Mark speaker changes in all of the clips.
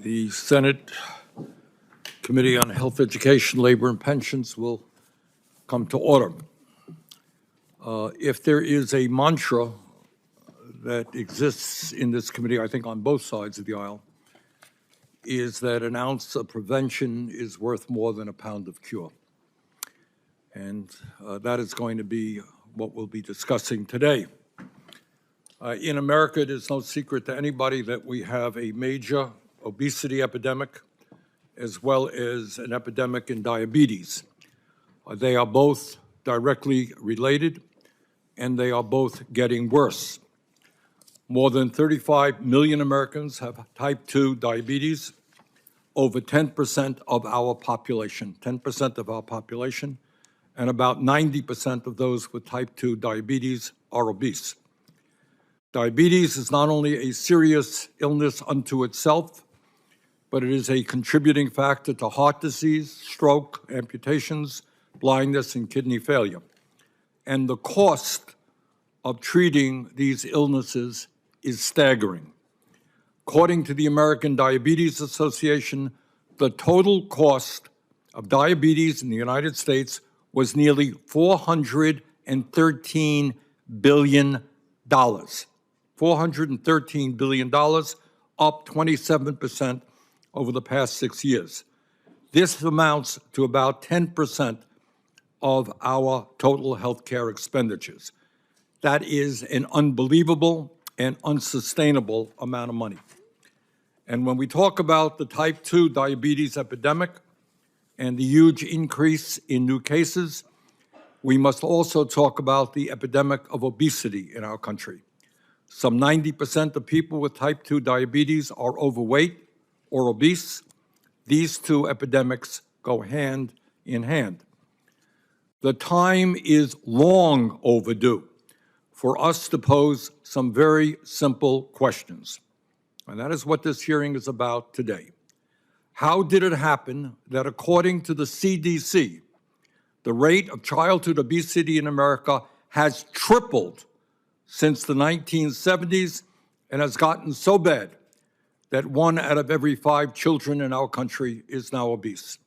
Speaker 1: The Senate Committee on Health, Education, Labor, and Pensions will come to order. If there is a mantra that exists in this committee, I think on both sides of the aisle, is that an ounce of prevention is worth more than a pound of cure. And that is going to be what we'll be discussing today. In America, it is no secret to anybody that we have a major obesity epidemic as well as an epidemic in diabetes. They are both directly related, and they are both getting worse. More than 35 million Americans have type 2 diabetes, over 10% of our population, 10% of our population, and about 90% of those with type 2 diabetes are obese. Diabetes is not only a serious illness unto itself, but it is a contributing factor to heart disease, stroke, amputations, blindness, and kidney failure. And the cost of treating these illnesses is staggering. According to the American Diabetes Association, the total cost of diabetes in the United States was nearly $413 billion. $413 billion, up 27% over the past 6 years. This amounts to about 10% of our total health care expenditures. That is an unbelievable and unsustainable amount of money. And when we talk about the type 2 diabetes epidemic and the huge increase in new cases, we must also talk about the epidemic of obesity in our country. Some 90% of people with type 2 diabetes are overweight or obese. These two epidemics go hand in hand. The time is long overdue for us to pose some very simple questions. And that is what this hearing is about today. How did it happen that, according to the CDC, the rate of childhood obesity in America has tripled since the 1970s and has gotten so bad that 1 out of every 5 children in our country is now obese?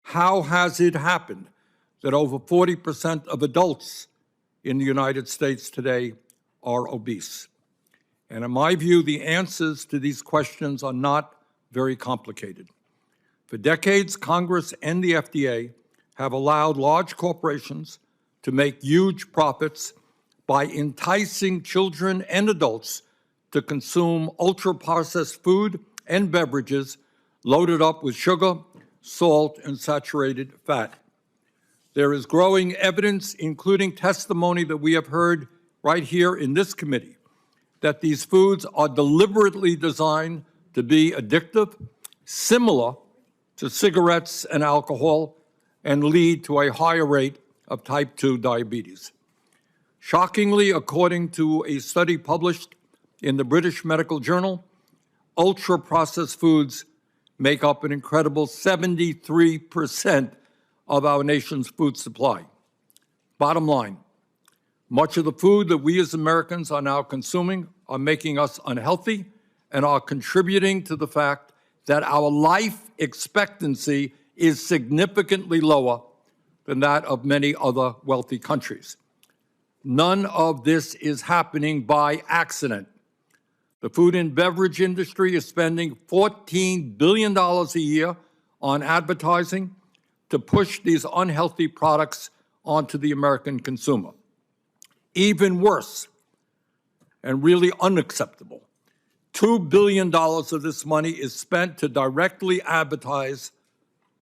Speaker 1: How has it happened that over 40% of adults in the United States today are obese? And in my view, the answers to these questions are not very complicated. For decades, Congress and the FDA have allowed large corporations to make huge profits by enticing children and adults to consume ultra-processed food and beverages loaded up with sugar, salt, and saturated fat. There is growing evidence, including testimony that we have heard right here in this committee, that these foods are deliberately designed to be addictive, similar to cigarettes and alcohol, and lead to a higher rate of type 2 diabetes. Shockingly, according to a study published in the British Medical Journal, ultra-processed foods make up an incredible 73% of our nation's food supply. Bottom line, much of the food that we as Americans are now consuming are making us unhealthy and are contributing to the fact that our life expectancy is significantly lower than that of many other wealthy countries. None of this is happening by accident. The food and beverage industry is spending $14 billion a year on advertising to push these unhealthy products onto the American consumer. Even worse, and really unacceptable, $2 billion of this money is spent to directly advertise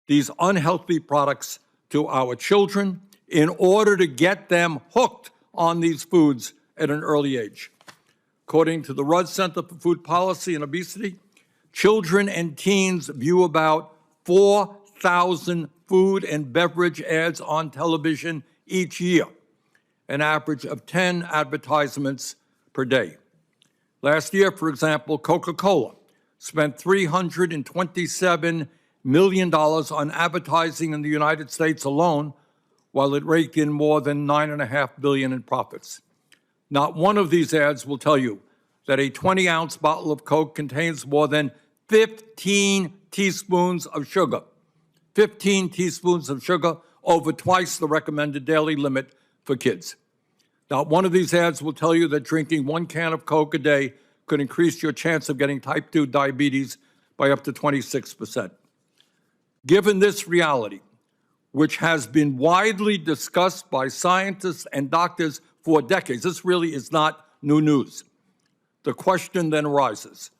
Speaker 1: these unhealthy products to our children in order to get them hooked on these foods at an early age. According to the Rudd Center for Food Policy and Obesity, children and teens view about 4,000 food and beverage ads on television each year, an average of 10 advertisements per day. Last year, for example, Coca-Cola spent $327 million on advertising in the United States alone, while it raked in more than $9.5 billion in profits. Not one of these ads will tell you that a 20-ounce bottle of Coke contains more than 15 teaspoons of sugar. 15 teaspoons of sugar, over twice the recommended daily limit for kids. Now, one of these ads will tell you that drinking 1 can of Coke a day could increase your chance of getting type 2 diabetes by up to 26%. Given this reality, which has been widely discussed by scientists and doctors for decades, this really is not new news. The question then arises,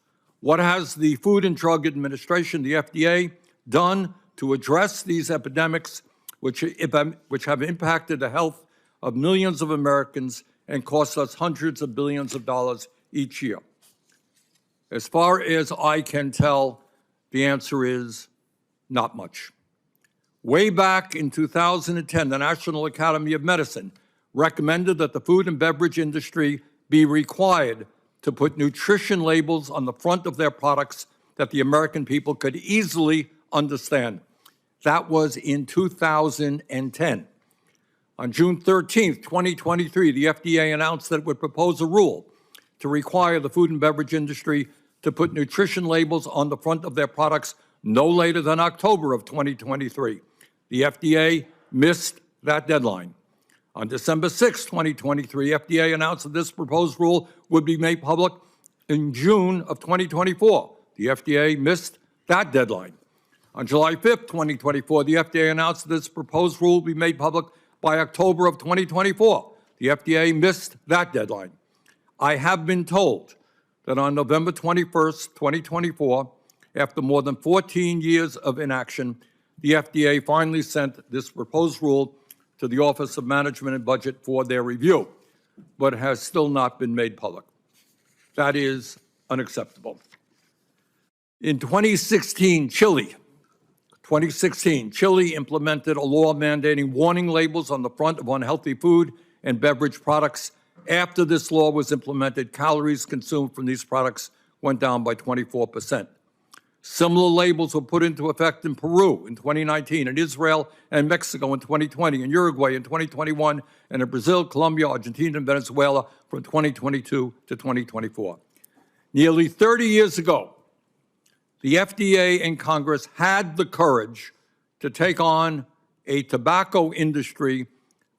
Speaker 1: what has the Food and Drug Administration, the FDA, done to address these epidemics which have impacted the health of millions of Americans and cost us hundreds of billions of dollars each year? As far as I can tell, the answer is not much. Way back in 2010, the National Academy of Medicine recommended that the food and beverage industry be required to put nutrition labels on the front of their products that the American people could easily understand. That was in 2010. On June 13, 2023, the FDA announced that it would propose a rule to require the food and beverage industry to put nutrition labels on the front of their products no later than October of 2023. The FDA missed that deadline. On December 6, 2023, FDA announced that this proposed rule would be made public in June of 2024. The FDA missed that deadline. On July 5, 2024, the FDA announced that this proposed rule would be made public by October of 2024. The FDA missed that deadline. I have been told that on November 21st, 2024, after more than 14 years of inaction, the FDA finally sent this proposed rule to the Office of Management and Budget for their review, but it has still not been made public. That is unacceptable. In 2016, Chile implemented a law mandating warning labels on the front of unhealthy food and beverage products. After this law was implemented, calories consumed from these products went down by 24%. Similar labels were put into effect in Peru in 2019, in Israel and Mexico in 2020, in Uruguay in 2021, and in Brazil, Colombia, Argentina, and Venezuela from 2022 to 2024. Nearly 30 years ago, the FDA and Congress had the courage to take on a tobacco industry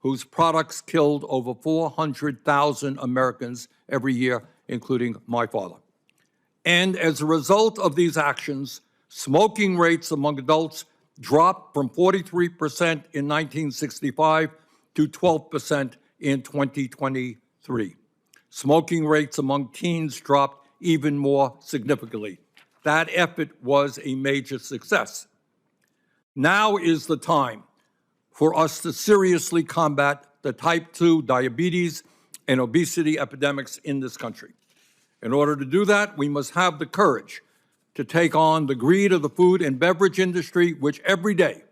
Speaker 1: whose products killed over 400,000 Americans every year, including my father. And as a result of these actions, smoking rates among adults dropped from 43% in 1965 to 12% in 2023. Smoking rates among teens dropped even more significantly. That effort was a major success. Now is the time for us to seriously combat the type 2 diabetes and obesity epidemics in this country. In order to do that, we must have the courage to take on the greed of the food and beverage industry, which every day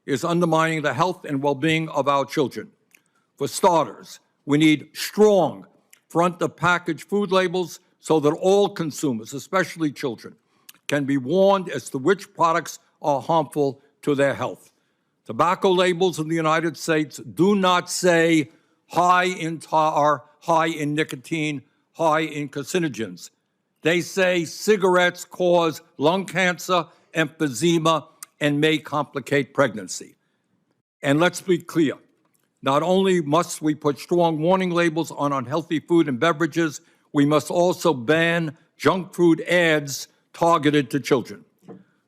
Speaker 1: is undermining the health and well-being of our children. For starters, we need strong front-of-package food labels so that all consumers, especially children, can be warned as to which products are harmful to their health. Tobacco labels in the United States do not say high in tar, high in nicotine, high in carcinogens. They say cigarettes cause lung cancer, emphysema, and may complicate pregnancy. And let's be clear, not only must we put strong warning labels on unhealthy food and beverages, we must also ban junk food ads targeted to children.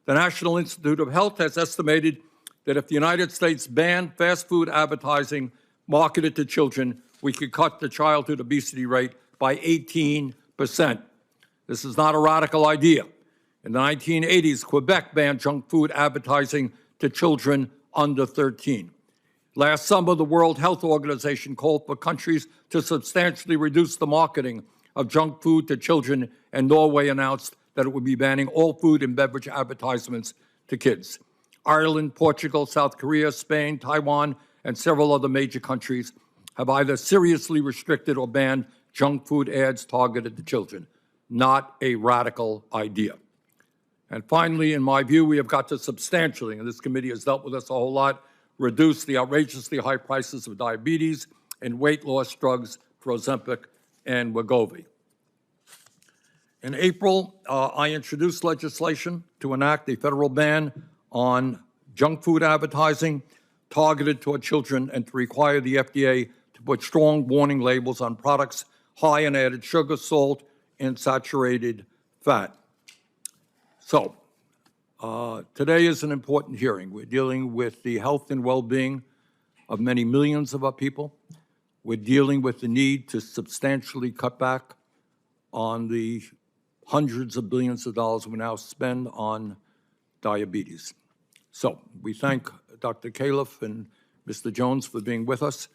Speaker 1: The National Institute of Health has estimated that if the United States banned fast food advertising marketed to children, we could cut the childhood obesity rate by 18%. This is not a radical idea. In the 1980s, Quebec banned junk food advertising to children under 13. Last summer, the World Health Organization called for countries to substantially reduce the marketing of junk food to children, and Norway announced that it would be banning all food and beverage advertisements to kids. Ireland, Portugal, South Korea, Spain, Taiwan, and several other major countries have either seriously restricted or banned junk food ads targeted to children. Not a radical idea. And finally, in my view, we have got to substantially, and this committee has dealt with this a whole lot, reduce the outrageously high prices of diabetes and weight loss drugs for Ozempic and Wegovy. In April, I introduced legislation to enact a federal ban on junk food advertising targeted toward children and to require the FDA to put strong warning labels on products high in added sugar, salt, and saturated fat. So, today is an important hearing. We're dealing with the health and well-being of many millions of our people. We're dealing with the need to substantially cut back on the hundreds of billions of dollars we now spend on diabetes. So we thank Dr. Califf and Mr. Jones for being with us.